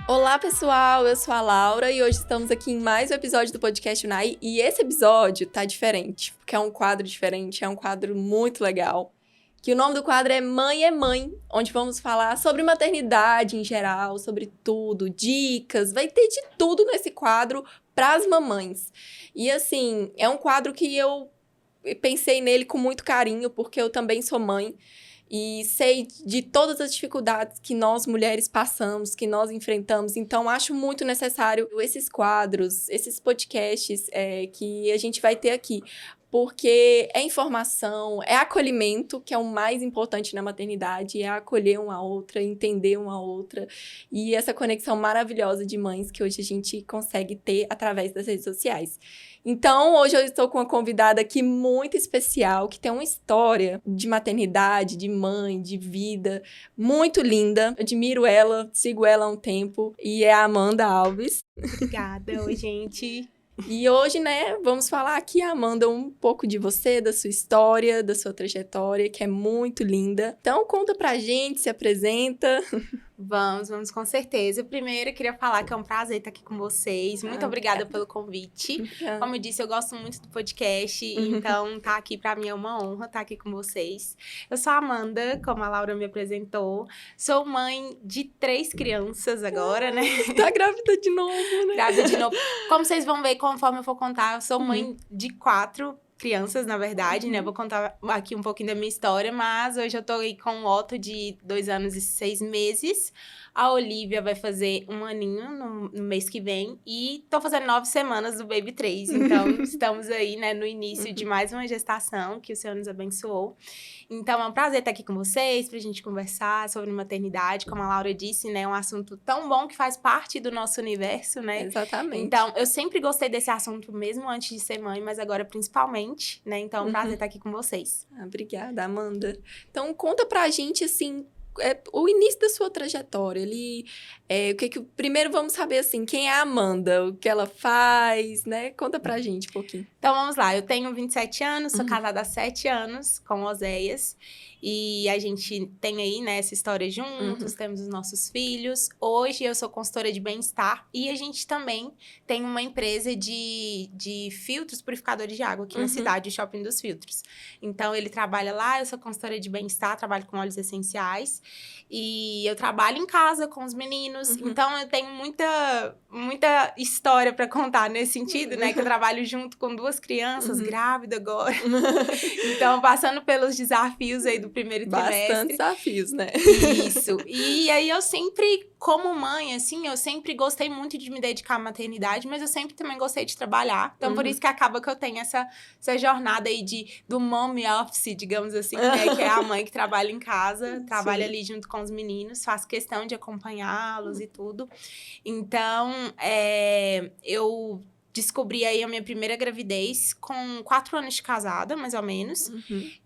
Olá, pessoal! Eu sou a Laura e hoje estamos aqui em mais um episódio do podcast Unai. E esse episódio tá diferente, porque é um quadro diferente, é um quadro muito legal. Que o nome do quadro é Mãe é Mãe, onde vamos falar sobre maternidade em geral, sobre tudo, dicas, vai ter de tudo nesse quadro para as mamães. E assim, é um quadro que eu pensei nele com muito carinho, porque eu também sou mãe. E sei de todas as dificuldades que nós mulheres passamos, que nós enfrentamos. Então, acho muito necessário esses quadros, esses podcasts que a gente vai ter aqui. Porque é informação, é acolhimento, que é o mais importante na maternidade, é acolher uma a outra, entender uma a outra. E essa conexão maravilhosa de mães que hoje a gente consegue ter através das redes sociais. Então, hoje eu estou com uma convidada aqui muito especial, que tem uma história de maternidade, de mãe, de vida, muito linda. Eu admiro ela, sigo ela há um tempo, e é a Amanda Alves. Obrigada, oi, gente. E hoje, né, vamos falar aqui, Amanda, um pouco de você, da sua história, da sua trajetória, que é muito linda. Então, conta pra gente, se apresenta. Vamos com certeza. Primeiro, eu queria falar que é um prazer estar aqui com vocês. Muito obrigada pelo convite. Como eu disse, eu gosto muito do podcast, então tá aqui pra mim é uma honra estar aqui com vocês. Eu sou a Amanda, como a Laura me apresentou. Sou mãe de 3 crianças agora, né? Tá grávida de novo, né? Grávida de novo. Como vocês vão ver conforme eu for contar, eu sou mãe de 4 crianças, na verdade, né? Vou contar aqui um pouquinho da minha história, mas hoje eu tô aí com o Otto de 2 anos e 6 meses. A Olivia vai fazer 1 aninho no mês que vem. E tô fazendo 9 semanas do Baby 3. Então, estamos aí, né, no início de mais uma gestação que o Senhor nos abençoou. Então, é um prazer estar aqui com vocês, pra gente conversar sobre maternidade. Como a Laura disse, né, é um assunto tão bom que faz parte do nosso universo, né? Exatamente. Então, eu sempre gostei desse assunto, mesmo antes de ser mãe, mas agora principalmente, né? Então, é um prazer estar aqui com vocês. Obrigada, Amanda. Então, conta pra gente, assim, o início da sua trajetória. Primeiro vamos saber, assim, quem é a Amanda, o que ela faz, né? Conta pra gente um pouquinho. Então, vamos lá. Eu tenho 27 anos, sou casada há 7 anos com o Oséias. E a gente tem aí, né, essa história juntos, temos os nossos filhos. Hoje eu sou consultora de bem-estar e a gente também tem uma empresa de filtros purificadores de água aqui na cidade, o Shopping dos Filtros. Então, ele trabalha lá, eu sou consultora de bem-estar, trabalho com óleos essenciais. E eu trabalho em casa com os meninos. Então, eu tenho muita história para contar nesse sentido, né? Que eu trabalho junto com 2 crianças, grávida agora. Então, passando pelos desafios aí do primeiro trimestre. Bastante desafios, né? Isso. E aí, eu sempre, como mãe, assim, eu sempre gostei muito de me dedicar à maternidade, mas eu sempre também gostei de trabalhar. Então, por isso que acaba que eu tenho essa jornada aí do mommy office, digamos assim, né? Que é a mãe que trabalha em casa, trabalha ali junto com os meninos, faço questão de acompanhá-los e tudo. Então, eu descobri aí a minha primeira gravidez com 4 anos de casada, mais ou menos.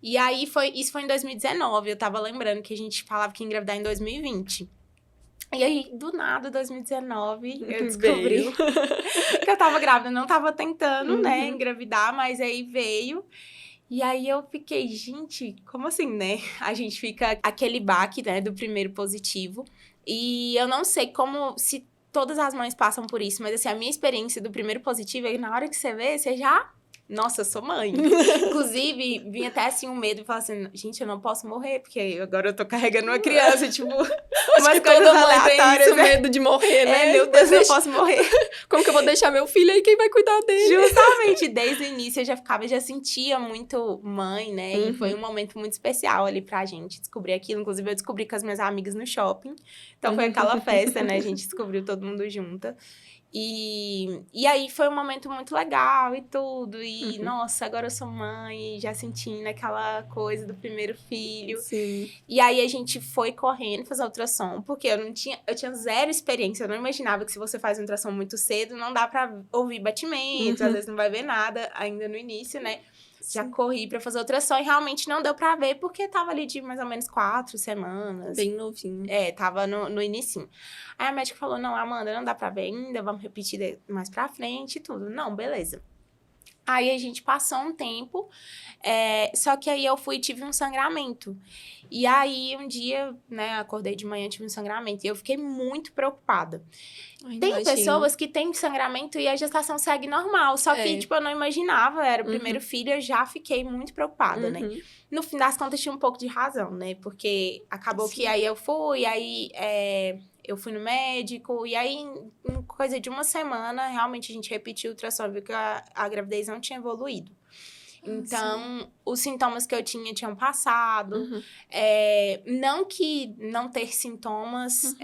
E aí, isso foi em 2019. Eu tava lembrando que a gente falava que ia engravidar em 2020. E aí, do nada, 2019, eu descobri que eu tava grávida. Não tava tentando, né, engravidar, mas aí veio. E aí, eu fiquei, gente, como assim, né? A gente fica aquele baque, né, do primeiro positivo. E eu não sei se todas as mães passam por isso, mas assim, a minha experiência do primeiro positivo é que na hora que você vê, você já... Nossa, eu sou mãe. Inclusive, vinha até assim um medo e falar assim, gente, eu não posso morrer, porque agora eu tô carregando uma criança, tipo, umas coisas aleatórias, né? Medo de morrer, né? Meu Deus, eu não posso morrer. Como que eu vou deixar meu filho aí? Quem vai cuidar dele? Justamente, desde o início eu já sentia muito mãe, né? E foi um momento muito especial ali pra gente descobrir aquilo. Inclusive, eu descobri com as minhas amigas no shopping. Então, foi aquela festa, né? A gente descobriu todo mundo junta. E aí foi um momento muito legal e tudo. E, nossa, agora eu sou mãe, já sentindo aquela coisa do primeiro filho. Sim. E aí a gente foi correndo fazer ultrassom, porque eu tinha 0 experiência. Eu não imaginava que se você faz ultrassom muito cedo, não dá pra ouvir batimentos, às vezes não vai ver nada ainda no início, né? Já corri pra fazer ultrassom e realmente não deu pra ver, porque tava ali de mais ou menos 4 semanas. Bem novinho. Tava no inicinho. Aí a médica falou, não, Amanda, não dá pra ver ainda, vamos repetir mais pra frente e tudo. Não, beleza. Aí a gente passou um tempo, só que aí eu tive um sangramento. E aí, um dia, né, acordei de manhã, tive um sangramento. E eu fiquei muito preocupada. Tem pessoas que têm sangramento e a gestação segue normal. Só que, tipo, eu não imaginava, era o primeiro filho, eu já fiquei muito preocupada, né? No fim das contas, tinha um pouco de razão, né? Porque acabou que aí eu fui, eu fui no médico, e aí, em coisa de uma semana, realmente a gente repetiu o ultrassom, viu que a gravidez não tinha evoluído. Então, os sintomas que eu tinham passado. Não que não ter sintomas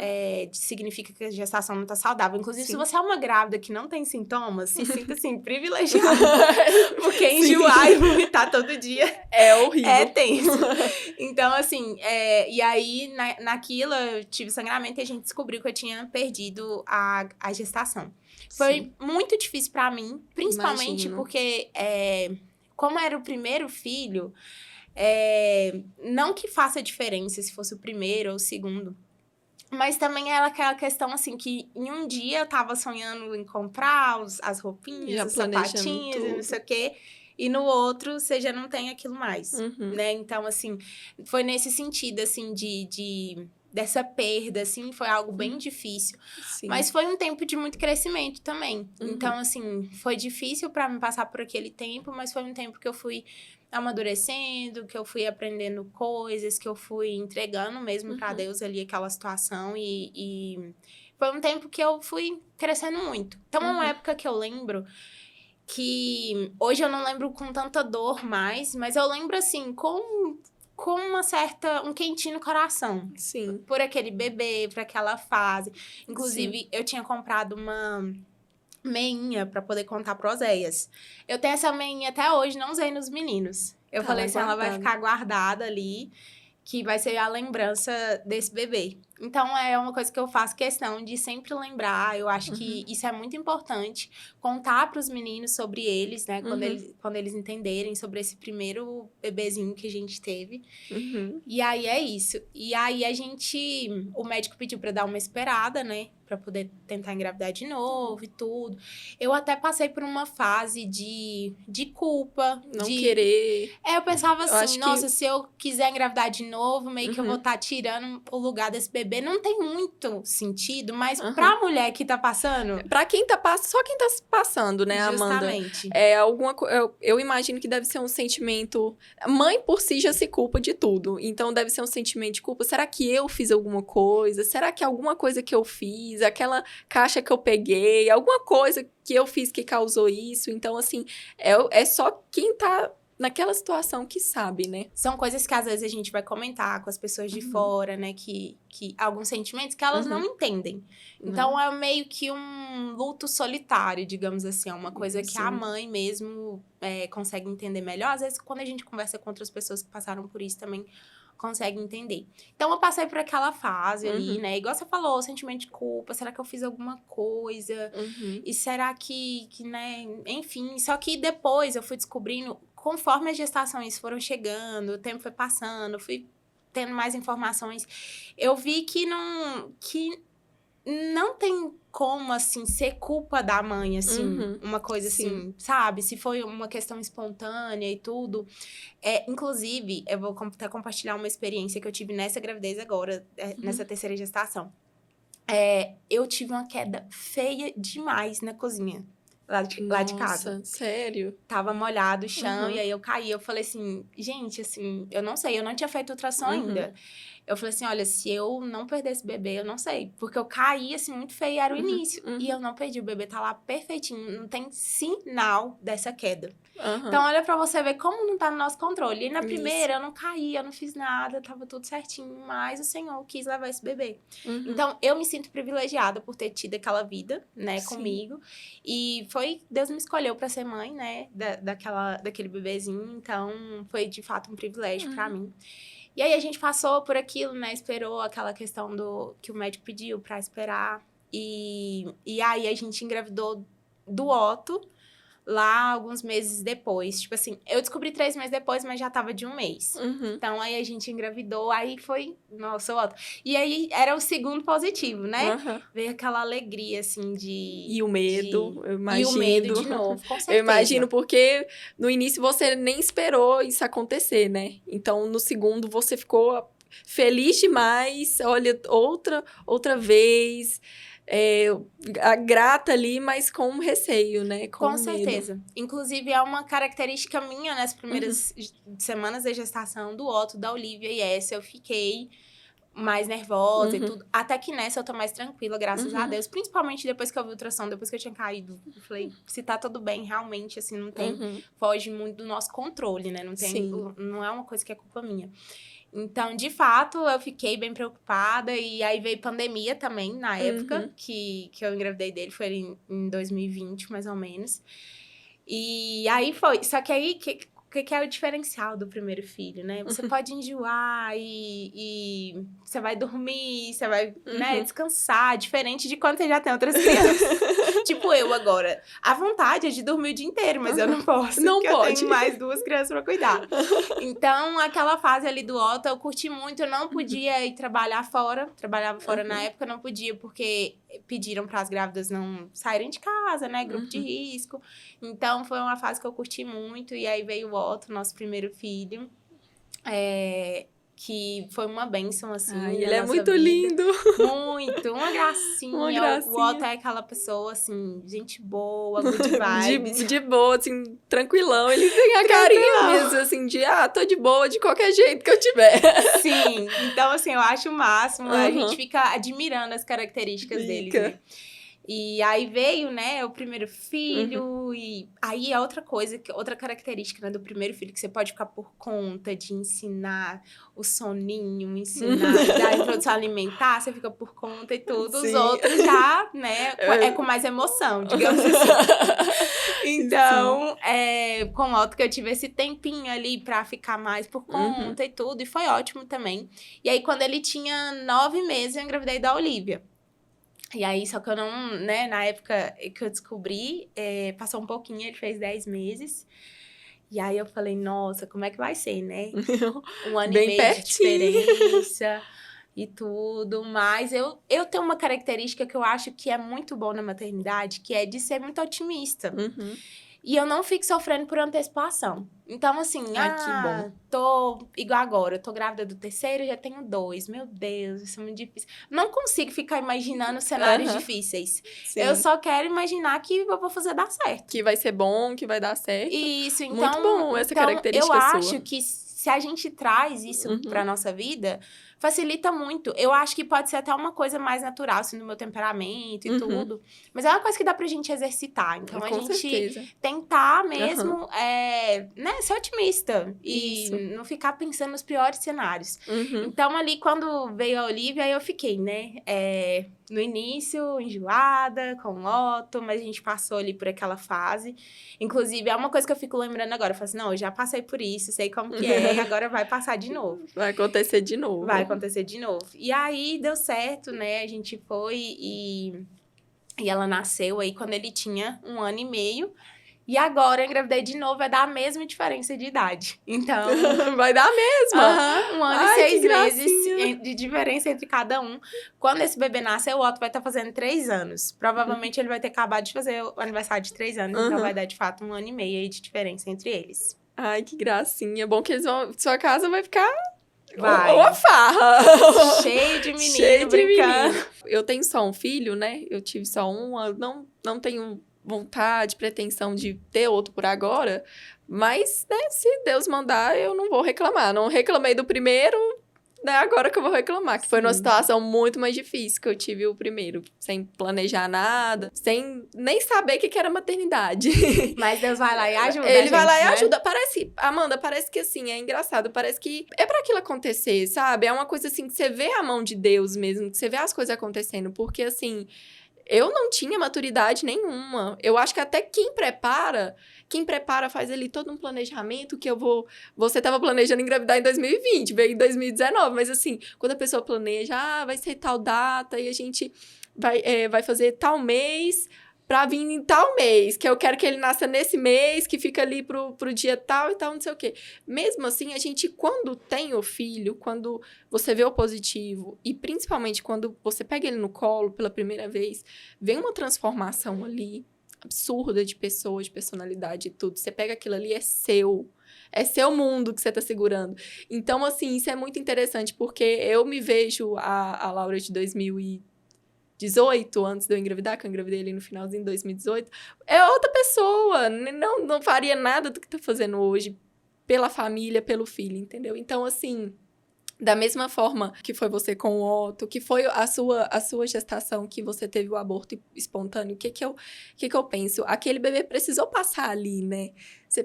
significa que a gestação não está saudável. Inclusive, se você é uma grávida que não tem sintomas, se sinta, assim, privilegiada. Porque enjoar e vomitar todo dia é horrível. É tenso. Então, assim, e aí, naquilo, eu tive sangramento e a gente descobriu que eu tinha perdido a gestação. Foi muito difícil pra mim, principalmente porque... como era o primeiro filho, não que faça diferença se fosse o primeiro ou o segundo, mas também era aquela questão, assim, que em um dia eu tava sonhando em comprar as roupinhas, os sapatinhos e não sei o quê, e no outro você já não tem aquilo mais, né? Então, assim, foi nesse sentido, assim, dessa perda, assim, foi algo bem difícil. Mas foi um tempo de muito crescimento também. Então, assim, foi difícil pra me passar por aquele tempo, mas foi um tempo que eu fui amadurecendo, que eu fui aprendendo coisas, que eu fui entregando mesmo pra Deus ali aquela situação. E foi um tempo que eu fui crescendo muito. Então, é uma época que eu lembro que... Hoje eu não lembro com tanta dor mais, mas eu lembro, assim, com um quentinho no coração. Por aquele bebê, por aquela fase. Inclusive, eu tinha comprado uma meinha pra poder contar pro Oséias. Eu tenho essa meinha até hoje, não usei nos meninos. Eu falei assim, ela vai ficar guardada ali, que vai ser a lembrança desse bebê. Então, é uma coisa que eu faço questão de sempre lembrar. Eu acho que isso é muito importante. Contar para os meninos sobre eles, né? Quando eles entenderem sobre esse primeiro bebezinho que a gente teve. E aí, é isso. E aí, o médico pediu para dar uma esperada, né? Para poder tentar engravidar de novo e tudo. Eu até passei por uma fase de culpa. Não querer. Eu pensava assim, nossa, se eu quiser engravidar de novo, meio que eu vou estar tirando o lugar desse bebê. Não tem muito sentido, mas pra mulher que tá passando... Pra quem tá passando, só quem tá passando, né, Amanda? Justamente. Eu imagino que deve ser um sentimento... Mãe, por si, já se culpa de tudo. Então, deve ser um sentimento de culpa. Será que eu fiz alguma coisa? Será que alguma coisa que eu fiz, aquela caixa que eu peguei, alguma coisa que eu fiz que causou isso? Então, assim, é só quem tá... naquela situação que sabe, né? São coisas que às vezes a gente vai comentar com as pessoas de fora, né? Que alguns sentimentos que elas não entendem. Então, é meio que um luto solitário, digamos assim. É uma coisa que a mãe mesmo consegue entender melhor. Às vezes, quando a gente conversa com outras pessoas que passaram por isso também, consegue entender. Então, eu passei por aquela fase ali, né? Igual você falou, o sentimento de culpa. Será que eu fiz alguma coisa? E será que, né? Enfim, só que depois eu fui descobrindo... Conforme as gestações foram chegando, o tempo foi passando, fui tendo mais informações, eu vi que não tem como, assim, ser culpa da mãe, assim, uma coisa assim, sabe? Se foi uma questão espontânea e tudo. Inclusive, eu vou até compartilhar uma experiência que eu tive nessa gravidez agora, nessa terceira gestação. Eu tive uma queda feia demais na cozinha. Lá de casa. Nossa, sério? Tava molhado o chão, e aí eu caí. Eu falei assim, gente, assim, eu não sei, eu não tinha feito ultrassom ainda. Eu falei assim, olha, se eu não perder esse bebê, eu não sei. Porque eu caí, assim, muito feio, era o início. E eu não perdi, o bebê tá lá perfeitinho, não tem sinal dessa queda. Então, olha pra você ver como não tá no nosso controle. E na primeira, eu não caí, eu não fiz nada, tava tudo certinho. Mas o Senhor quis levar esse bebê. Então, eu me sinto privilegiada por ter tido aquela vida, né, comigo. E Deus me escolheu pra ser mãe, né, daquele bebezinho. Então, foi de fato um privilégio pra mim. E aí, a gente passou por aquilo, né, esperou aquela questão que o médico pediu pra esperar. E aí, a gente engravidou do Otto. lá alguns meses depois. Tipo assim, eu descobri 3 meses depois, mas já tava de 1 mês. Uhum. Então, aí a gente engravidou, aí foi... Nossa, ótimo. E aí, era o segundo positivo, né? Uhum. Veio aquela alegria, assim, E o medo, eu imagino. E o medo de novo, com certeza. Eu imagino, porque no início você nem esperou isso acontecer, né? Então, no segundo, você ficou feliz demais, olha, outra vez, a grata ali, mas com receio, né? Com medo. certeza. Inclusive, é uma característica minha nas primeiras semanas da gestação do Otto, da Olivia e essa. Eu fiquei mais nervosa e tudo. Até que nessa eu tô mais tranquila, graças a Deus. Principalmente depois que eu vi o ultrassom, depois que eu tinha caído. Eu falei, se tá tudo bem, realmente, assim, não tem... Foge muito do nosso controle, né? Não tem... Não é uma coisa que é culpa minha. Então, de fato, eu fiquei bem preocupada. E aí veio pandemia também, na época que eu engravidei dele. Foi em 2020, mais ou menos. E aí foi. Só que aí, o que é o diferencial do primeiro filho, né? Você pode enjoar e você vai dormir, você vai né, descansar. Diferente de quando você já tem outras crianças. Tipo eu agora. A vontade é de dormir o dia inteiro, mas eu não posso. Não porque pode. eu tenho mais 2 crianças pra cuidar. Então, aquela fase ali do Otto, eu curti muito. Eu não podia ir trabalhar fora. Trabalhava fora na época, não podia, porque pediram para as grávidas não saírem de casa, né? Grupo de risco. Então, foi uma fase que eu curti muito. E aí veio o Otto, nosso primeiro filho. Que foi uma bênção, assim. Ai, ele é muito lindo. Muito, uma gracinha. Uma gracinha. O Otto é aquela pessoa, assim, gente boa, good vibes. de boa, assim, tranquilão. Ele tem a carinha mesmo, assim, de, tô de boa de qualquer jeito que eu tiver. Sim, então, assim, eu acho o máximo. A gente fica admirando as características dele, né? E aí veio, né, o primeiro filho, e aí é outra coisa, outra característica, né, do primeiro filho, que você pode ficar por conta de ensinar o soninho, ensinar, dar introdução alimentar, você fica por conta e tudo. Sim. Os outros já, né, é com mais emoção, digamos assim. Então, com o Otto que eu tive esse tempinho ali pra ficar mais por conta e tudo, e foi ótimo também. E aí, quando ele tinha 9 meses, eu engravidei da Olivia. E aí, só que eu não, né, na época que eu descobri, passou um pouquinho, ele fez 10 meses. E aí eu falei, nossa, como é que vai ser, né? 1 ano e meio de diferença e tudo. Mas eu tenho uma característica que eu acho que é muito bom na maternidade, que é de ser muito otimista. E eu não fico sofrendo por antecipação. Então, assim, que bom. Tô igual agora, eu tô grávida do 3º, já tenho 2. Meu Deus, isso é muito difícil. Não consigo ficar imaginando cenários difíceis. Sim. Eu só quero imaginar que eu vou fazer dar certo. Que vai ser bom, que vai dar certo. Isso, então... Muito bom essa característica sua. Eu acho que se a gente traz isso pra nossa vida, facilita muito. Eu acho que pode ser até uma coisa mais natural, assim, do meu temperamento e tudo. Mas é uma coisa que dá pra gente exercitar. Então, a gente tentar mesmo, né, ser otimista. E não ficar pensando nos piores cenários. Então, ali, quando veio a Olivia, eu fiquei, né, no início, enjoada, com o Otto, mas a gente passou ali por aquela fase. Inclusive, é uma coisa que eu fico lembrando agora. Eu falo assim, não, eu já passei por isso, sei como que é, e agora vai passar de novo. Vai acontecer de novo. Vai acontecer de novo. E aí, deu certo, né? A gente foi e ela nasceu aí quando ele tinha 1 ano e meio. E agora eu engravidei de novo, vai dar a mesma diferença de idade. Então... vai dar a mesma? 1 ano e 6 meses de diferença entre cada um. Quando esse bebê nascer, o Otto vai estar fazendo 3 anos. Provavelmente ele vai ter acabado de fazer o aniversário de 3 anos. Então vai dar, de fato, 1 ano e meio aí de diferença entre eles. Ai, que gracinha. Bom que eles vão... Sua casa vai ficar... Vai. Uma farra. Cheio de menino brincando. Eu tenho só um filho, né? Eu tive só um. Eu não tenho vontade, pretensão de ter outro por agora. Mas, né, se Deus mandar, eu não vou reclamar. Não reclamei do primeiro, né? Agora que eu vou reclamar. Que foi numa situação muito mais difícil que eu tive o primeiro. Sem planejar nada. Sem nem saber o que era maternidade. Mas Deus vai lá e ajuda. Ele vai lá e ajuda. Parece, Amanda, parece que assim, é engraçado. Parece que é pra aquilo acontecer, sabe? É uma coisa assim, que você vê a mão de Deus mesmo. Que você vê as coisas acontecendo. Porque assim... Eu não tinha maturidade nenhuma. Eu acho que até quem prepara faz ali todo um planejamento que você estava planejando engravidar em 2020, veio em 2019. Mas assim, quando a pessoa planeja, vai ser tal data e a gente vai fazer tal mês pra vir em tal mês, que eu quero que ele nasça nesse mês, que fica ali pro dia tal e tal, não sei o quê. Mesmo assim, a gente, quando tem o filho, quando você vê o positivo, e principalmente quando você pega ele no colo pela primeira vez, vem uma transformação ali, absurda de pessoa, de personalidade e tudo. Você pega aquilo ali, é seu. É seu mundo que você tá segurando. Então, assim, isso é muito interessante, porque eu me vejo a Laura de 2018, antes de eu engravidar, que eu engravidei ali no finalzinho de 2018, é outra pessoa. Não faria nada do que tá fazendo hoje pela família, pelo filho, entendeu? Então, assim, da mesma forma que foi você com o Otto, que foi a sua gestação, que você teve o aborto espontâneo, o que eu penso? Aquele bebê precisou passar ali, né?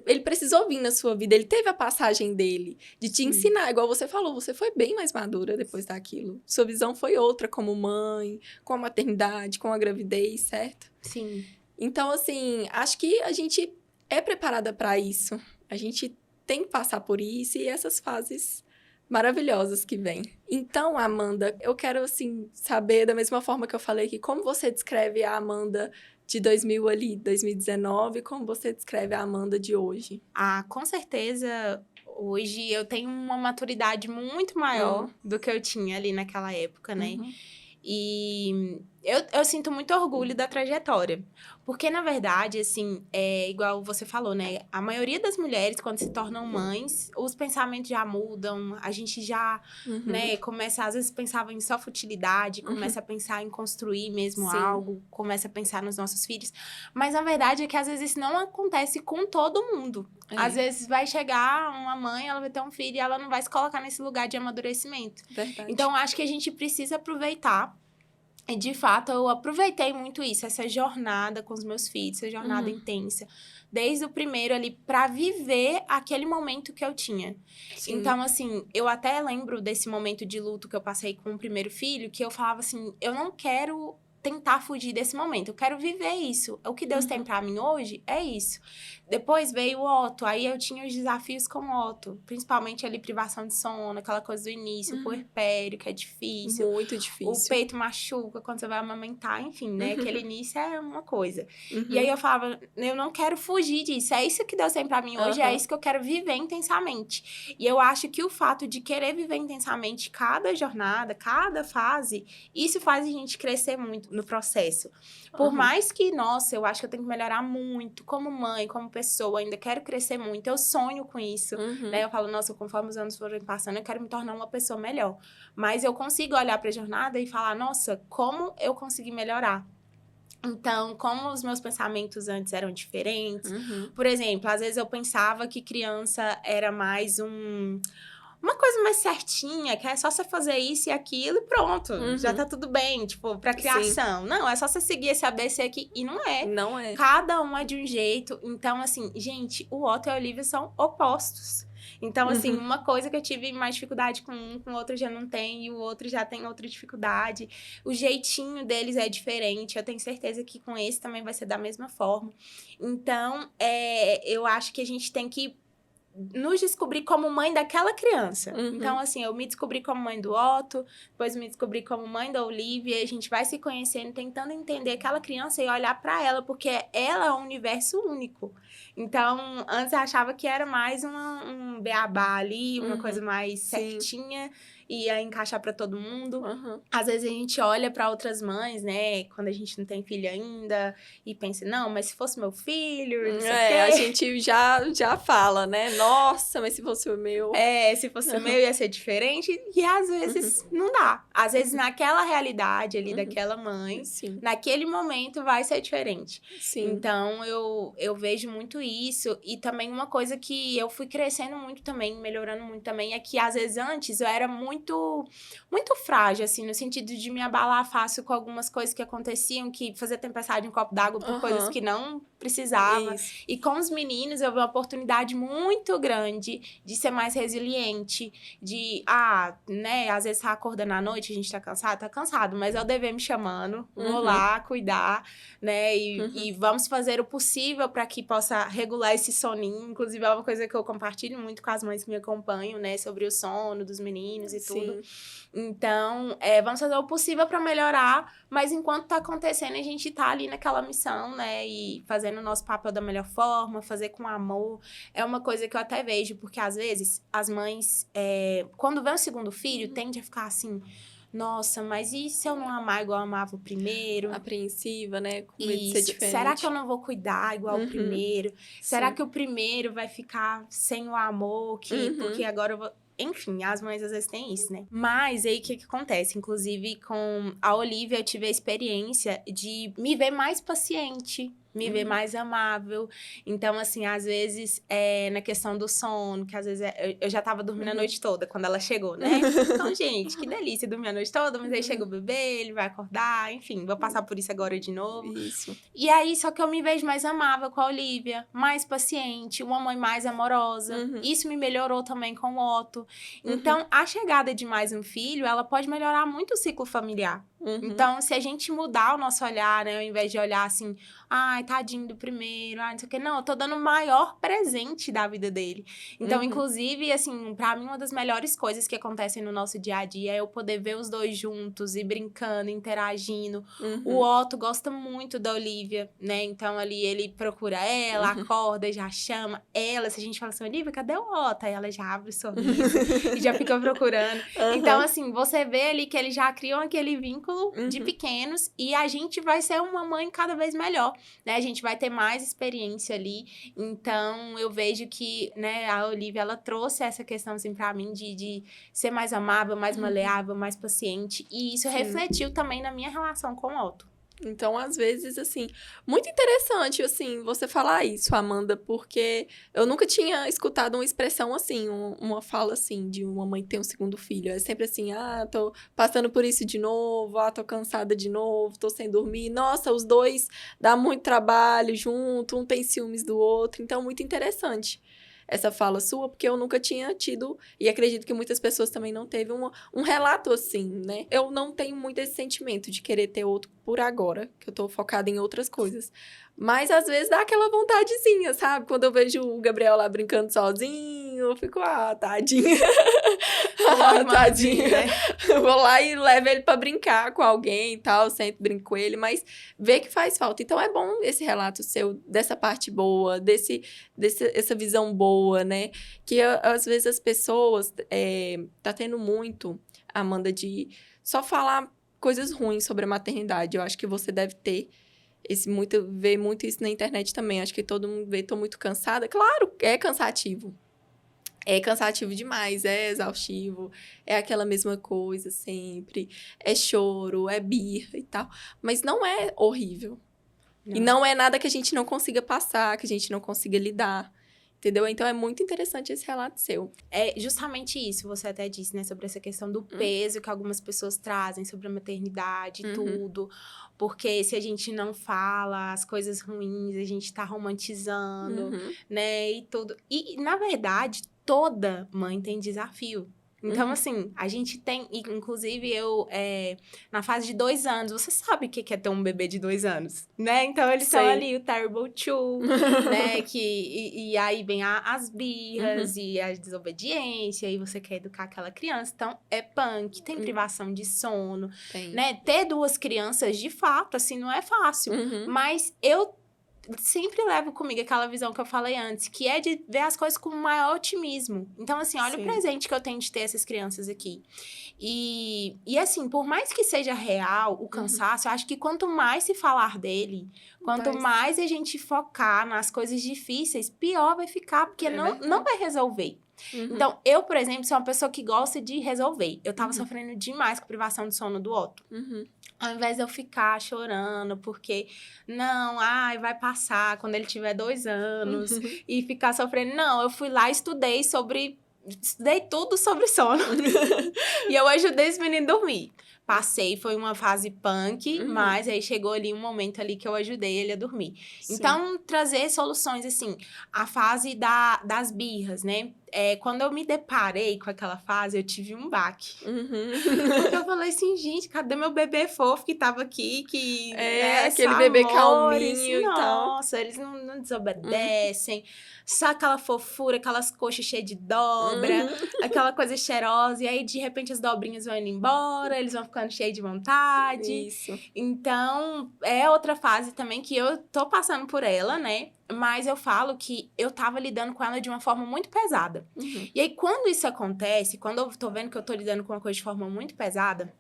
Ele precisou vir na sua vida, ele teve a passagem dele, de te ensinar, igual você falou, você foi bem mais madura depois daquilo. Sua visão foi outra como mãe, com a maternidade, com a gravidez, certo? Sim. Então, assim, acho que a gente é preparada para isso. A gente tem que passar por isso e essas fases maravilhosas que vêm. Então, Amanda, eu quero, assim, saber, da mesma forma que eu falei aqui, como você descreve a Amanda de 2019, como você descreve a Amanda de hoje? Com certeza, hoje eu tenho uma maturidade muito maior do que eu tinha ali naquela época, né? Uhum. E eu sinto muito orgulho da trajetória. Porque, na verdade, assim, igual você falou, né? A maioria das mulheres, quando se tornam mães, os pensamentos já mudam. A gente já, né, começa, às vezes, pensava em só futilidade, começa a pensar em construir mesmo Sim. algo, começa a pensar nos nossos filhos. Mas, na verdade, é que, às vezes, isso não acontece com todo mundo. Às vezes, vai chegar uma mãe, ela vai ter um filho e ela não vai se colocar nesse lugar de amadurecimento. Verdade. Então, acho que a gente precisa aproveitar. E, de fato, eu aproveitei muito isso, essa jornada com os meus filhos, essa jornada intensa. Desde o primeiro ali, pra viver aquele momento que eu tinha. Sim. Então, assim, eu até lembro desse momento de luto que eu passei com o primeiro filho, que eu falava assim, eu não quero tentar fugir desse momento, eu quero viver isso. O que Deus tem pra mim hoje é isso. Depois veio o Otto, aí eu tinha os desafios com o Otto, principalmente ali privação de sono, aquela coisa do início, o puerpério, que é difícil. Muito difícil. O peito machuca quando você vai amamentar, enfim, né? Aquele início é uma coisa. E aí eu falava, eu não quero fugir disso, é isso que Deus tem pra mim hoje, é isso que eu quero viver intensamente. E eu acho que o fato de querer viver intensamente cada jornada, cada fase, isso faz a gente crescer muito no processo. Por mais que, nossa, eu acho que eu tenho que melhorar muito como mãe, como pessoa, ainda quero crescer muito, eu sonho com isso, né? Eu falo, nossa, conforme os anos forem passando, eu quero me tornar uma pessoa melhor. Mas eu consigo olhar pra jornada e falar, nossa, como eu consegui melhorar? Então, como os meus pensamentos antes eram diferentes. Por exemplo, às vezes eu pensava que criança era mais uma coisa mais certinha, que é só você fazer isso e aquilo e pronto. Já tá tudo bem, tipo, pra criação. Sim. Não, é só você seguir esse ABC aqui. E não é. Não é. Cada um é de um jeito. Então, assim, gente, o Otto e a Olivia são opostos. Então, assim, uma coisa que eu tive mais dificuldade com um, com o outro já não tem, e o outro já tem outra dificuldade. O jeitinho deles é diferente. Eu tenho certeza que com esse também vai ser da mesma forma. Então, eu acho que a gente tem que nos descobrir como mãe daquela criança. Então, assim, eu me descobri como mãe do Otto, depois me descobri como mãe da Olivia, e a gente vai se conhecendo, tentando entender aquela criança e olhar pra ela, porque ela é um universo único. Então, antes eu achava que era mais um beabá ali, uma coisa mais certinha, ia encaixar pra todo mundo. Às vezes a gente olha pra outras mães, né, quando a gente não tem filho ainda, e pensa, não, mas se fosse meu filho, não sei o quê. A gente já fala, né? Nossa, mas se fosse o meu... se fosse o meu ia ser diferente. E às vezes não dá. Às vezes naquela realidade ali daquela mãe, naquele momento vai ser diferente. Então eu vejo muito isso. E também uma coisa que eu fui crescendo muito também, melhorando muito também, é que às vezes antes eu era muito frágil, assim, no sentido de me abalar fácil com algumas coisas que aconteciam, que fazia tempestade em copo d'água por coisas que não precisava. Isso. E com os meninos, eu vi uma oportunidade muito grande de ser mais resiliente, de, né, às vezes tá acordando à noite, a gente tá cansado, mas é o dever me chamando, vou lá cuidar, né, e vamos fazer o possível para que possa regular esse soninho. Inclusive, é uma coisa que eu compartilho muito com as mães que me acompanham, né, sobre o sono dos meninos e tudo. Então, vamos fazer o possível para melhorar, mas enquanto tá acontecendo, a gente tá ali naquela missão, né, e fazendo o nosso papel da melhor forma, fazer com amor. É uma coisa que eu até vejo, porque às vezes as mães, quando vem o segundo filho, tende a ficar assim, nossa, mas e se eu não amar igual eu amava o primeiro? Apreensiva, né? Com medo de ser diferente. Será que eu não vou cuidar igual o primeiro? Será que o primeiro vai ficar sem o amor? Porque agora eu vou... Enfim, as mães às vezes têm isso, né? Mas aí, o que acontece? Inclusive, com a Olivia, eu tive a experiência de me ver mais paciente, me ver mais amável. Então, assim, às vezes, na questão do sono, que às vezes eu já tava dormindo a noite toda quando ela chegou, né? Então, gente, que delícia dormir a noite toda, mas aí chega o bebê, ele vai acordar, enfim, vou passar por isso agora de novo. Isso. E aí, só que eu me vejo mais amável com a Olivia, mais paciente, uma mãe mais amorosa. Isso me melhorou também com o Otto. Então, a chegada de mais um filho, ela pode melhorar muito o ciclo familiar. Então, se a gente mudar o nosso olhar, né? Ao invés de olhar assim, ai, tadinho do primeiro, não sei o quê. Não, eu tô dando o maior presente da vida dele. Então, inclusive, assim, pra mim, uma das melhores coisas que acontecem no nosso dia a dia é eu poder ver os dois juntos e brincando, interagindo. O Otto gosta muito da Olivia, né? Então, ali, ele procura ela, acorda, já chama ela. Se a gente fala assim, Olivia, cadê o Otto? Aí ela já abre o sorriso e já fica procurando. Então, assim, você vê ali que eles já criam aquele vínculo de pequenos e a gente vai ser uma mãe cada vez melhor, né? A gente vai ter mais experiência ali. Então, eu vejo que, né, a Olivia, ela trouxe essa questão, assim, pra mim de ser mais amável, mais maleável, mais paciente. E isso refletiu também na minha relação com o Otto. Então, às vezes, assim, muito interessante, assim, você falar isso, Amanda, porque eu nunca tinha escutado uma expressão assim, uma fala assim, de uma mãe que tem um segundo filho. É sempre assim, tô passando por isso de novo, tô cansada de novo, tô sem dormir. Nossa, os dois dá muito trabalho junto, um tem ciúmes do outro. Então, muito interessante essa fala sua, porque eu nunca tinha tido, e acredito que muitas pessoas também não teve um relato assim, né? Eu não tenho muito esse sentimento de querer ter outro por agora, que eu tô focada em outras coisas. Mas, às vezes, dá aquela vontadezinha, sabe? Quando eu vejo o Gabriel lá brincando sozinho, eu fico, tadinho. Tadinho. Né? Eu vou lá e levo ele pra brincar com alguém e tal, sempre brinco com ele, mas vê que faz falta. Então, é bom esse relato seu, dessa parte boa, essa visão boa, né? Que, às vezes, as pessoas tá tendo muito, Amanda, de só falar coisas ruins sobre a maternidade. Eu acho que você deve ter vê muito isso na internet também. Acho que todo mundo vê, tô muito cansada. Claro, é cansativo. É cansativo demais, é exaustivo, é aquela mesma coisa sempre. É choro, é birra e tal. Mas não é horrível. Não. E não é nada que a gente não consiga passar, que a gente não consiga lidar. Entendeu? Então, é muito interessante esse relato seu. É justamente isso, você até disse, né? Sobre essa questão do peso que algumas pessoas trazem sobre a maternidade e tudo. Porque se a gente não fala as coisas ruins, a gente tá romantizando, né? E tudo. E, na verdade, toda mãe tem desafio. Então, assim, a gente tem... Inclusive, eu, na fase de 2 anos, você sabe o que é ter um bebê de 2 anos, né? Então, eles são ali o Terrible Two, né? E aí vem as birras e a desobediência, e você quer educar aquela criança. Então, é punk, tem privação de sono, né? Ter 2 crianças, de fato, assim, não é fácil. Mas eu sempre levo comigo aquela visão que eu falei antes, que é de ver as coisas com maior otimismo. Então, assim, olha o presente que eu tenho de ter essas crianças aqui. E assim, por mais que seja real o cansaço, eu acho que quanto mais se falar dele, quanto mais a gente focar nas coisas difíceis, pior vai ficar, porque não vai resolver. Então, eu, por exemplo, sou uma pessoa que gosta de resolver. Eu tava sofrendo demais com privação de sono do Otto. Ao invés de eu ficar chorando, porque, vai passar quando ele tiver 2 anos, e ficar sofrendo. Não, eu fui lá e estudei tudo sobre sono. E eu ajudei esse menino a dormir. passei, foi uma fase punk, mas aí chegou ali um momento ali que eu ajudei ele a dormir. Sim. Então, trazer soluções, assim, a fase das birras, né? Quando eu me deparei com aquela fase, eu tive um baque. Porque eu falei assim, gente, cadê meu bebê fofo que tava aqui, que... aquele bebê amores, calminho e tal. Nossa, eles não desobedecem. Só aquela fofura, aquelas coxas cheias de dobra, aquela coisa cheirosa. E aí, de repente, as dobrinhas vão indo embora, eles vão ficando cheios de vontade. Isso. Então, é outra fase também que eu tô passando por ela, né? Mas eu falo que eu tava lidando com ela de uma forma muito pesada. E aí, quando isso acontece, quando eu tô vendo que eu tô lidando com uma coisa de forma muito pesada,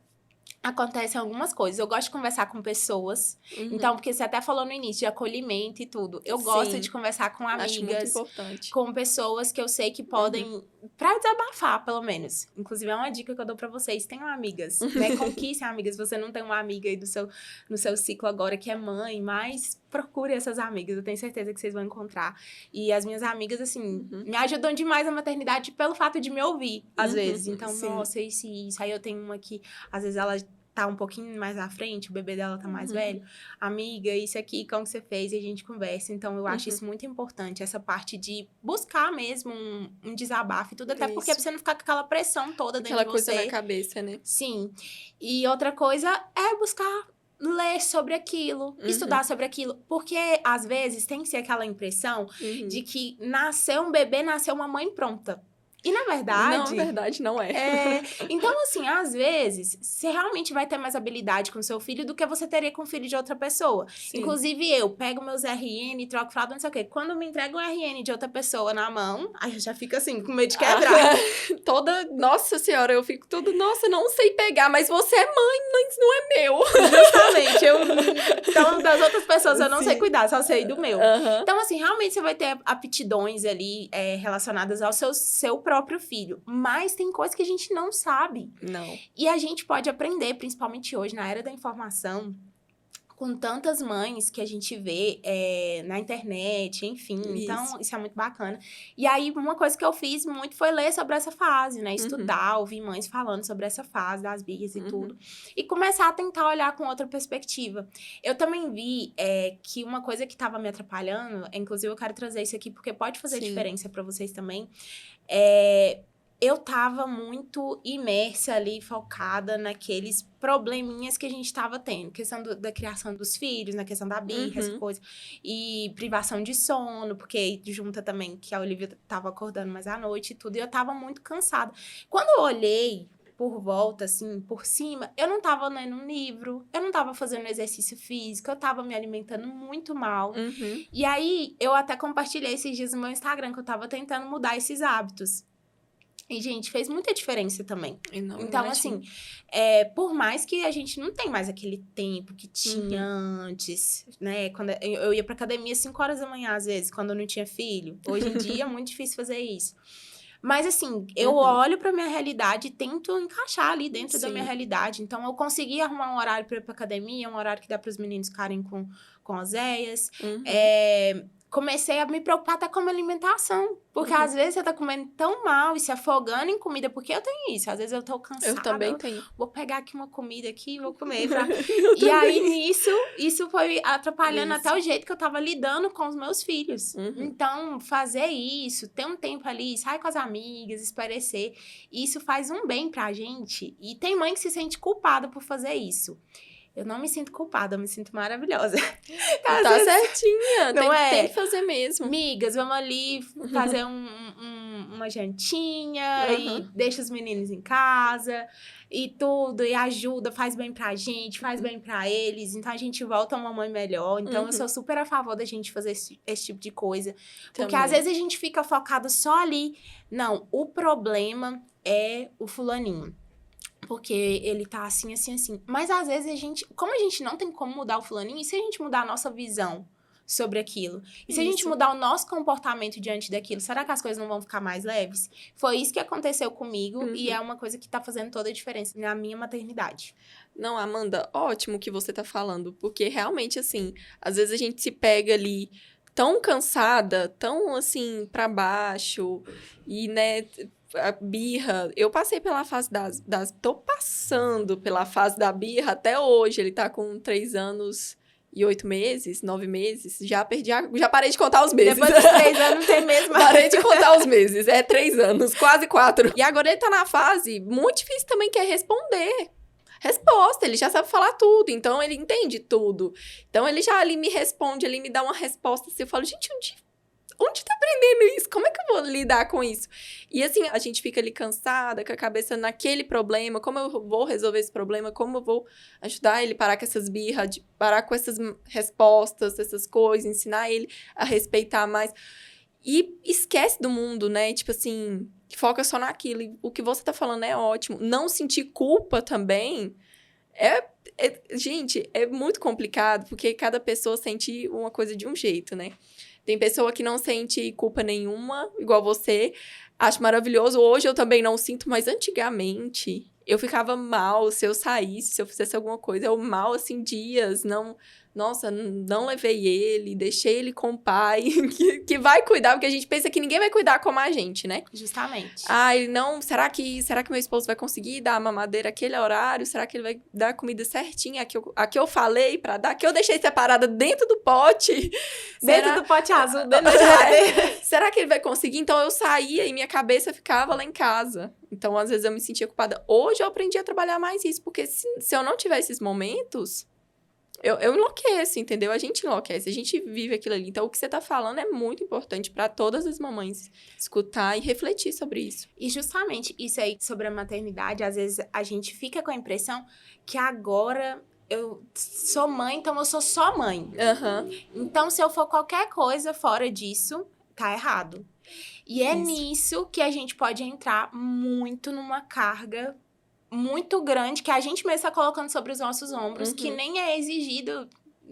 acontecem algumas coisas. Eu gosto de conversar com pessoas. Então, porque você até falou no início de acolhimento e tudo. Eu gosto Sim. de conversar com amigas. Acho muito importante. Com pessoas que eu sei que podem... Pra desabafar, pelo menos. Inclusive, é uma dica que eu dou pra vocês. Tenham amigas, né? Conquistem amigas. Você não tem uma amiga aí no seu ciclo agora que é mãe, mas procure essas amigas. Eu tenho certeza que vocês vão encontrar. E as minhas amigas, assim, me ajudam demais na maternidade pelo fato de me ouvir, às vezes. Então, Sim. nossa, isso. Aí eu tenho uma que, às vezes, ela tá um pouquinho mais à frente, o bebê dela tá mais velho. Amiga, isso aqui, como que você fez? E a gente conversa. Então, eu acho isso muito importante, essa parte de buscar mesmo um desabafo e tudo, até porque pra você não ficar com aquela pressão toda dentro Aquela de você. coisa na cabeça, né? Sim. E outra coisa é buscar ler sobre aquilo, estudar sobre aquilo. Porque, às vezes, tem que ser aquela impressão de que nasceu um bebê, nasceu uma mãe pronta. E, na verdade... Não, na verdade, não é. Então, assim, às vezes, você realmente vai ter mais habilidade com seu filho do que você teria com o filho de outra pessoa. Sim. Inclusive, eu pego meus RN, troco fralda, não sei o quê. Quando me entrega um RN de outra pessoa na mão, aí eu já fico assim, com medo de quebrar. Nossa senhora, eu fico tudo... Nossa, não sei pegar, mas você é mãe, mas não é meu. Justamente. Então, das outras pessoas eu não sei cuidar, só sei do meu. Então, assim, realmente você vai ter aptidões ali relacionadas ao seu próprio filho. Mas tem coisas que a gente não sabe. Não. E a gente pode aprender, principalmente hoje, na era da informação, com tantas mães que a gente vê na internet, enfim. Então, isso é muito bacana. E aí, uma coisa que eu fiz muito foi ler sobre essa fase, né? Estudar, ouvir mães falando sobre essa fase das birras e tudo. E começar a tentar olhar com outra perspectiva. Eu também vi que uma coisa que estava me atrapalhando, inclusive eu quero trazer isso aqui porque pode fazer diferença para vocês também, eu tava muito imersa ali, focada naqueles probleminhas que a gente tava tendo. Questão da criação dos filhos, na questão da birra, essa coisa. E privação de sono, porque junta também que a Olivia tava acordando mais à noite e tudo. E eu tava muito cansada. Quando eu olhei por volta, assim, por cima, eu não tava lendo um livro, eu não tava fazendo exercício físico, eu tava me alimentando muito mal. E aí, eu até compartilhei esses dias no meu Instagram, que eu tava tentando mudar esses hábitos. E, gente, fez muita diferença também. Então, assim, por mais que a gente não tem mais aquele tempo que tinha antes, né? Quando eu ia pra academia 5 horas da manhã, às vezes, quando eu não tinha filho. Hoje em dia é muito difícil fazer isso. Mas, assim, eu olho pra minha realidade e tento encaixar ali dentro da minha realidade. Então, eu consegui arrumar um horário pra ir pra academia, um horário que dá pros meninos ficarem com as eias. Comecei a me preocupar até com a minha alimentação. Porque às vezes você tá comendo tão mal e se afogando em comida. Porque eu tenho isso. Às vezes eu tô cansada. Eu também tenho. Vou pegar aqui uma comida aqui e vou comer. E aí, nisso, isso foi atrapalhando até o jeito que eu tava lidando com os meus filhos. Então, fazer isso, ter um tempo ali, sair com as amigas, espairecer. Isso faz um bem pra gente. E tem mãe que se sente culpada por fazer isso. Eu não me sinto culpada, eu me sinto maravilhosa. Tá certinha, não tem que fazer mesmo. Migas, vamos ali fazer uma jantinha e deixa os meninos em casa e tudo, e ajuda, faz bem pra gente, faz bem pra eles. Então, a gente volta uma mãe melhor. Então, eu sou super a favor da gente fazer esse tipo de coisa. Porque, às vezes, a gente fica focado só ali. Não, o problema é o fulaninho. Porque ele tá assim, assim, assim. Mas, às vezes, como a gente não tem como mudar o fulaninho, e se a gente mudar a nossa visão sobre aquilo? E se a gente mudar o nosso comportamento diante daquilo, será que as coisas não vão ficar mais leves? Foi isso que aconteceu comigo e é uma coisa que tá fazendo toda a diferença na minha maternidade. Não, Amanda, ótimo que você tá falando. Porque, realmente, assim, às vezes a gente se pega ali tão cansada, tão, assim, pra baixo. E, né, a birra, eu passei pela fase tô passando pela fase da birra até hoje. Ele tá com 3 anos e 8 meses, 9 meses. Já parei de contar os meses. Depois dos 3 anos tem mesmo. Parei de contar os meses. 3 anos, quase 4. E agora ele tá na fase muito difícil também, que é responder. Resposta, ele já sabe falar tudo, então ele entende tudo. Então ele já ali me responde, ele me dá uma resposta assim, eu falo, gente, onde tá aprendendo isso? Como é que eu vou lidar com isso? E assim, a gente fica ali cansada, com a cabeça naquele problema, como eu vou resolver esse problema, como eu vou ajudar ele a parar com essas birras, parar com essas respostas, essas coisas, ensinar ele a respeitar mais. E esquece do mundo, né? Tipo assim, foca só naquilo. E o que você tá falando é ótimo. Não sentir culpa também gente, é muito complicado, porque cada pessoa sente uma coisa de um jeito, né? Tem pessoa que não sente culpa nenhuma, igual você. Acho maravilhoso. Hoje eu também não sinto, mas antigamente eu ficava mal se eu saísse, se eu fizesse alguma coisa. Eu mal, assim, dias, Nossa, não levei ele, deixei ele com o pai, que vai cuidar, porque a gente pensa que ninguém vai cuidar como a gente, né? Justamente. Ai, não, será que meu esposo vai conseguir dar a mamadeira aquele horário? Será que ele vai dar a comida certinha, a que eu falei pra dar? Que eu deixei separada dentro do pote? Dentro do pote azul, dentro da geladeira. Será que ele vai conseguir? Então, eu saía e minha cabeça ficava lá em casa. Então, às vezes, eu me sentia culpada. Hoje, eu aprendi a trabalhar mais isso, porque se eu não tiver esses momentos... Eu enlouqueço, entendeu? A gente enlouquece, a gente vive aquilo ali. Então, o que você tá falando é muito importante para todas as mamães escutar e refletir sobre isso. E justamente isso aí sobre a maternidade, às vezes a gente fica com a impressão que agora eu sou mãe, então eu sou só mãe. Então, se eu for qualquer coisa fora disso, tá errado. E é nisso que a gente pode entrar muito numa carga muito grande, que a gente mesmo está colocando sobre os nossos ombros, que nem é exigido.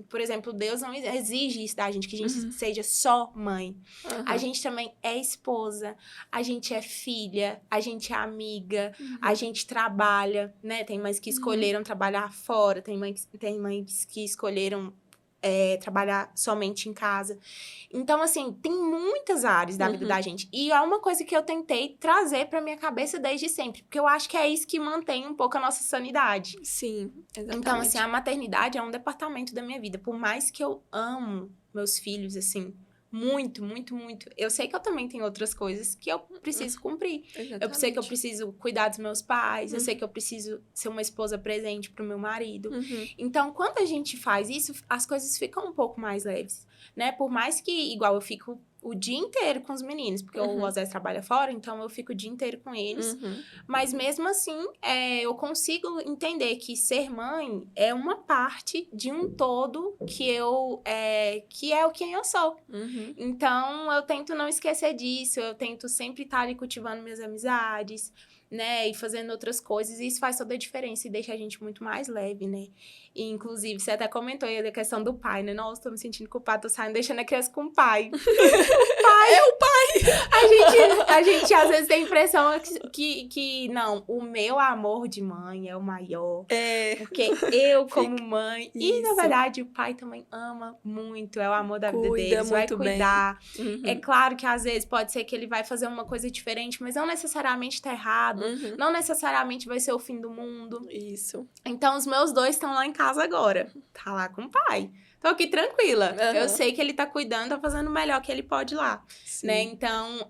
Por exemplo, Deus não exige isso da gente, que a gente seja só mãe. A gente também é esposa, a gente é filha, a gente é amiga, a gente trabalha, né? Tem mães que escolheram trabalhar fora, tem mães que escolheram trabalhar somente em casa. Então, assim, tem muitas áreas da vida da gente. E é uma coisa que eu tentei trazer pra minha cabeça desde sempre. Porque eu acho que é isso que mantém um pouco a nossa sanidade. Sim, exatamente. Então, assim, a maternidade é um departamento da minha vida. Por mais que eu amo meus filhos, assim, muito, muito, muito. Eu sei que eu também tenho outras coisas que eu preciso cumprir. Exatamente. Eu sei que eu preciso cuidar dos meus pais. Eu sei que eu preciso ser uma esposa presente pro meu marido. Então, quando a gente faz isso, as coisas ficam um pouco mais leves, né? Por mais que, igual, eu fico o dia inteiro com os meninos, porque o Osés trabalha fora, então eu fico o dia inteiro com eles. Mas mesmo assim, eu consigo entender que ser mãe é uma parte de um todo que é o quem eu sou. Então, eu tento não esquecer disso, eu tento sempre estar ali cultivando minhas amizades, né, e fazendo outras coisas, e isso faz toda a diferença e deixa a gente muito mais leve, né? E, inclusive, você até comentou aí a questão do pai, né? Nossa, tô me sentindo culpada, tô saindo, deixando a criança com o pai. É o pai! A gente às vezes tem a impressão que não, o meu amor de mãe é o maior. Porque eu, como mãe... E, na verdade, o pai também ama muito, é o amor da vida deles, vai cuidar. É claro que, às vezes, pode ser que ele vai fazer uma coisa diferente, mas não necessariamente tá errado. Não necessariamente vai ser o fim do mundo. Isso. Então, os meus 2 estão lá em casa agora. Tá lá com o pai. Tô aqui tranquila. Eu sei que ele tá cuidando, tá fazendo o melhor que ele pode lá. Né? Então,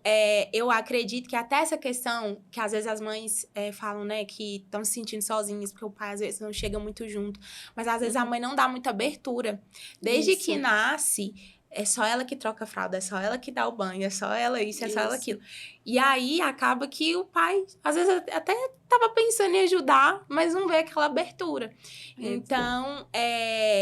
eu acredito que até essa questão, que às vezes as mães falam, né, que estão se sentindo sozinhas, porque o pai às vezes não chega muito junto. Mas às vezes a mãe não dá muita abertura. Desde que nasce... É só ela que troca a fralda, é só ela que dá o banho, é só ela isso, é só ela aquilo. E aí, acaba que o pai, às vezes, até tava pensando em ajudar, mas não vê aquela abertura. Então,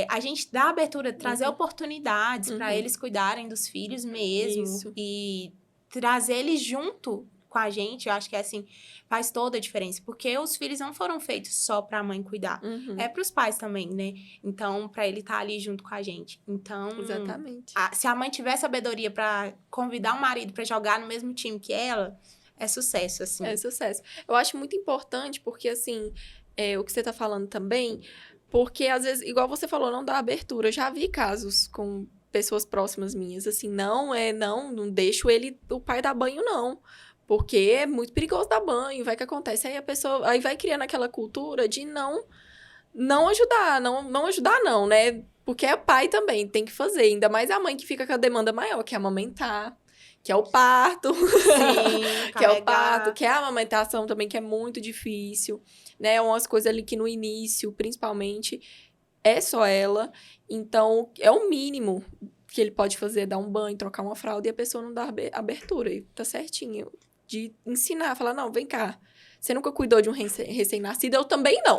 a gente dá abertura, trazer oportunidades para eles cuidarem dos filhos mesmo. E trazer eles junto com a gente, eu acho que assim, faz toda a diferença. Porque os filhos não foram feitos só pra mãe cuidar. É pros pais também, né? Então, pra ele estar ali junto com a gente. Então, exatamente. Se a mãe tiver sabedoria pra convidar o marido pra jogar no mesmo time que ela, é sucesso, assim. É sucesso. Eu acho muito importante, porque assim, o que você tá falando também, porque às vezes, igual você falou, não dá abertura. Eu já vi casos com pessoas próximas minhas, assim, não deixo o pai dar banho, não. Porque é muito perigoso dar banho, vai que acontece. Aí a pessoa aí vai criando aquela cultura de não ajudar, não ajudar não, né? Porque é pai também, tem que fazer. Ainda mais a mãe que fica com a demanda maior, que é amamentar, que é o parto. Sim, Que é o parto, carregar. que é a amamentação também, que é muito difícil, né? Umas coisas ali que no início, principalmente, é só ela. Então, é o mínimo que ele pode fazer, dar um banho, trocar uma fralda e a pessoa não dá abertura. E tá certinho. De ensinar, falar, não, vem cá. Você nunca cuidou de um recém-nascido? Eu também não.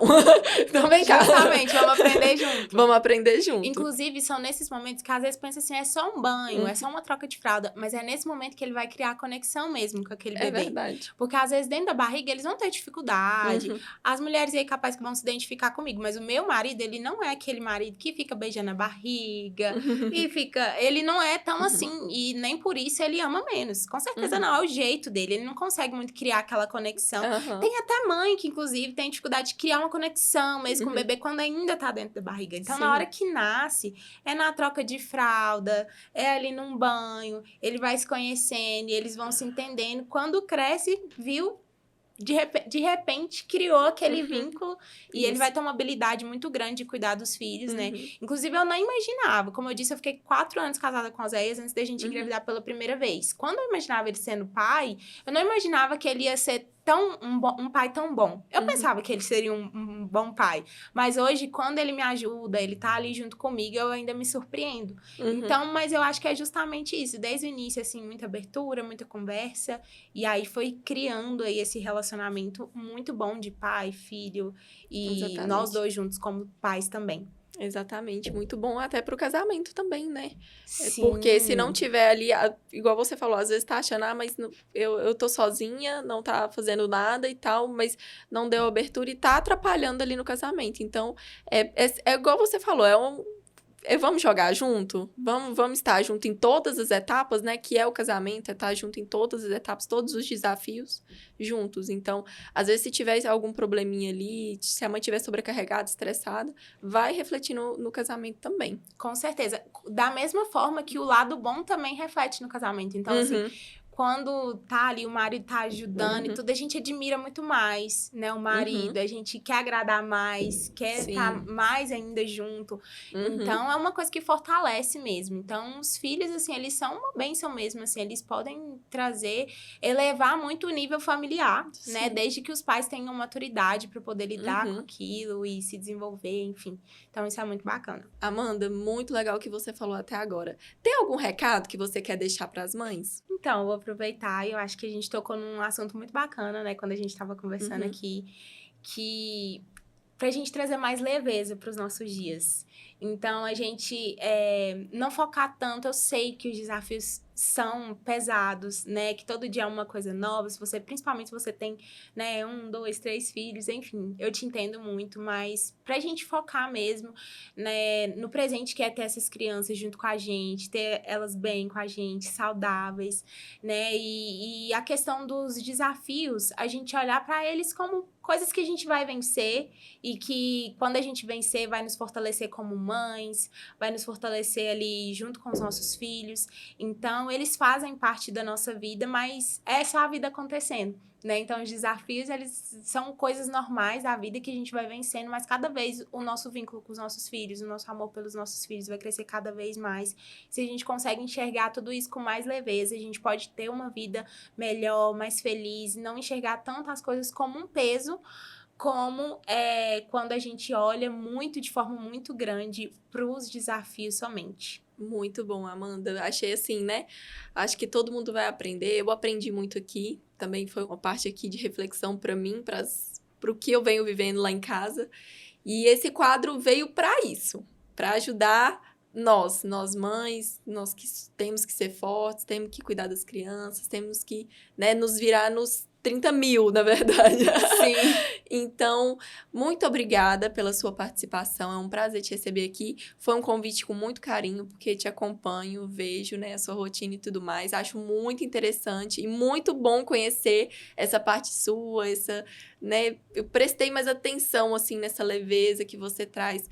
Então, vem cá. Justamente, vamos aprender junto. Vamos aprender junto. Inclusive, são nesses momentos que às vezes pensa assim, é só um banho, é só uma troca de fralda. Mas é nesse momento que ele vai criar conexão mesmo com aquele bebê. É verdade. Porque às vezes dentro da barriga eles vão ter dificuldade. Uhum. As mulheres aí capazes que vão se identificar comigo. Mas o meu marido, ele não é aquele marido que fica beijando a barriga. E fica... Ele não é tão assim. E nem por isso ele ama menos. Com certeza não, é o jeito dele. Ele não consegue muito criar aquela conexão. Tem até mãe que, inclusive, tem dificuldade de criar uma conexão mesmo com o bebê quando ainda tá dentro da barriga. Então, na hora que nasce, é na troca de fralda, é ali num banho, ele vai se conhecendo, e eles vão se entendendo. Quando cresce, viu? De repente, criou aquele vínculo e ele vai ter uma habilidade muito grande de cuidar dos filhos, né? Inclusive, eu não imaginava. Como eu disse, eu fiquei 4 anos casada com o Zéias antes da gente engravidar pela primeira vez. Quando eu imaginava ele sendo pai, eu não imaginava que ele ia ser um pai tão bom. Eu pensava que ele seria um bom pai. Mas hoje, quando ele me ajuda, ele tá ali junto comigo, eu ainda me surpreendo. Então, mas eu acho que é justamente isso. Desde o início, assim, muita abertura, muita conversa. E aí foi criando aí esse relacionamento muito bom de pai, filho. E Exatamente. nós dois juntos como pais também. Exatamente, muito bom até pro casamento também, né? Sim. Porque se não tiver ali, igual você falou, às vezes tá achando, mas eu tô sozinha, não tá fazendo nada e tal, mas não deu abertura e tá atrapalhando ali no casamento. Então, é igual você falou, vamos jogar junto? Vamos estar junto em todas as etapas, né? Que é o casamento, é estar junto em todas as etapas, todos os desafios juntos. Então, às vezes, se tiver algum probleminha ali, se a mãe estiver sobrecarregada, estressada, vai refletir no casamento também. Com certeza. Da mesma forma que o lado bom também reflete no casamento. Então, assim... Quando tá ali, o marido tá ajudando e tudo, a gente admira muito mais, né? O marido, a gente quer agradar mais, quer estar mais ainda junto. Então, é uma coisa que fortalece mesmo. Então, os filhos, assim, eles são uma bênção mesmo, assim. Eles podem elevar muito o nível familiar, né? Desde que os pais tenham maturidade para poder lidar com aquilo e se desenvolver, enfim. Então, isso é muito bacana. Amanda, muito legal o que você falou até agora. Tem algum recado que você quer deixar para as mães? Então, eu vou aproveitar, eu acho que a gente tocou num assunto muito bacana, né, quando a gente estava conversando aqui, que pra gente trazer mais leveza para os nossos dias. Então, a gente não focar tanto, eu sei que os desafios são pesados, né, que todo dia é uma coisa nova, principalmente se você tem, né, 1, 2, 3 filhos, enfim, eu te entendo muito, mas pra gente focar mesmo, né, no presente que é ter essas crianças junto com a gente, ter elas bem com a gente, saudáveis, né, e a questão dos desafios, a gente olhar pra eles como coisas que a gente vai vencer e que quando a gente vencer vai nos fortalecer como mães, vai nos fortalecer ali junto com os nossos filhos. Então, eles fazem parte da nossa vida, mas é só a vida acontecendo, né? Então, os desafios, eles são coisas normais da vida que a gente vai vencendo, mas cada vez o nosso vínculo com os nossos filhos, o nosso amor pelos nossos filhos vai crescer cada vez mais. Se a gente consegue enxergar tudo isso com mais leveza, a gente pode ter uma vida melhor, mais feliz, não enxergar tantas coisas como um peso, como quando a gente olha de forma muito grande para os desafios somente. Muito bom, Amanda. Achei assim, né? Acho que todo mundo vai aprender. Eu aprendi muito aqui. Também foi uma parte aqui de reflexão para mim, para o que eu venho vivendo lá em casa. E esse quadro veio para isso, para ajudar nós mães, nós que temos que ser fortes, temos que cuidar das crianças, temos que, né, nos virar nos 30 mil, na verdade. Sim. Então, muito obrigada pela sua participação. É um prazer te receber aqui. Foi um convite com muito carinho, porque te acompanho, vejo, né, a sua rotina e tudo mais. Acho muito interessante e muito bom conhecer essa parte sua, né? Eu prestei mais atenção, assim, nessa leveza que você traz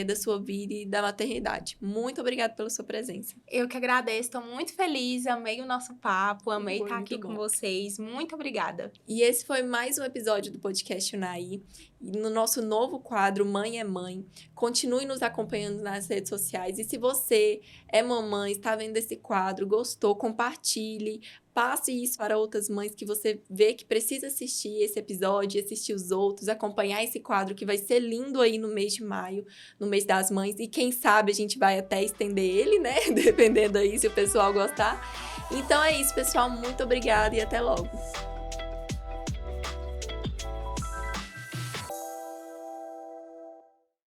da sua vida e da maternidade. Muito obrigada pela sua presença. Eu que agradeço, estou muito feliz, amei o nosso papo, amei Foi estar muito aqui com bom. vocês. Muito obrigada. E esse foi mais um episódio do podcast Unai. E no nosso novo quadro Mãe é Mãe. Continue nos acompanhando nas redes sociais. E se você é mamãe, está vendo esse quadro, gostou, compartilhe. Passe isso para outras mães que você vê que precisa assistir esse episódio, assistir os outros, acompanhar esse quadro que vai ser lindo aí no mês de maio, no mês das mães. E quem sabe a gente vai até estender ele, né? Dependendo aí se o pessoal gostar. Então é isso, pessoal. Muito obrigada e até logo.